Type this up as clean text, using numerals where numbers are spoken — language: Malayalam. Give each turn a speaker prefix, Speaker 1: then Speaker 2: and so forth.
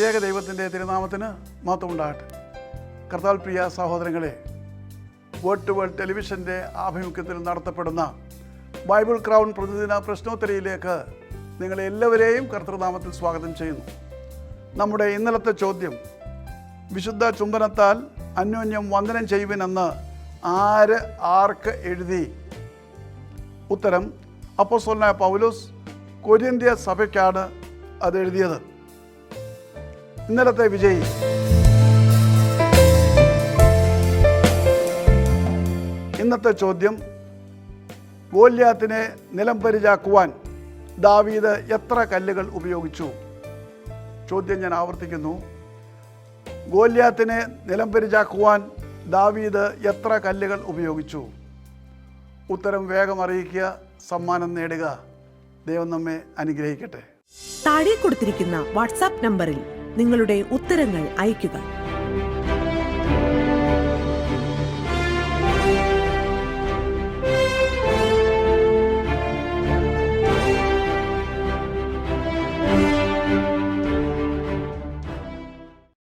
Speaker 1: ത്രിയേക ദൈവത്തിൻ്റെ തിരുനാമത്തിന് മഹത്വമുണ്ടാകട്ടെ. കർത്താവിൽ പ്രിയ സഹോദരങ്ങളെ, വേർഡ് ടു വേൾഡ് ടെലിവിഷൻ്റെ ആഭിമുഖ്യത്തിൽ നടത്തപ്പെടുന്ന ബൈബിൾ ക്രൗൺ പ്രതിദിന പ്രശ്നോത്തരിയിലേക്ക് നിങ്ങളെ എല്ലാവരെയും കർത്തൃനാമത്തിൽ സ്വാഗതം ചെയ്യുന്നു. നമ്മുടെ ഇന്നലത്തെ ചോദ്യം, വിശുദ്ധ ചുംബനത്താൽ അന്യോന്യം വന്ദനം ചെയ്യുവിനെന്ന് ആർക്ക് എഴുതി? ഉത്തരം, അപ്പോസ്തലനായ പൗലോസ് കൊരിന്ത്യ സഭയ്ക്കാണ് അത് എഴുതിയത്. ഇന്നലത്തെ വിജയി ഇന്നത്തെ ചോദ്യം, ഗോല്യാത്തിനെ നിലംപരിചാക്കുവാൻ ദാവീദ് എത്ര കല്ലുകൾ ഉപയോഗിച്ചു? ചോദ്യം ഞാൻ ആവർത്തിക്കുന്നു, ഗോല്യാത്തിനെ നിലംപരിചാക്കുവാൻ ദാവീദ് എത്ര കല്ലുകൾ ഉപയോഗിച്ചു? ഉത്തരം വേഗം അറിയിക്കുക, സമ്മാനം നേടുക. ദൈവം നമ്മെ അനുഗ്രഹിക്കട്ടെ.
Speaker 2: താഴെ കൊടുത്തിരിക്കുന്ന വാട്സാപ്പ് നമ്പറിൽ നിങ്ങളുടെ ഉത്തരങ്ങൾ അയയ്ക്കുക.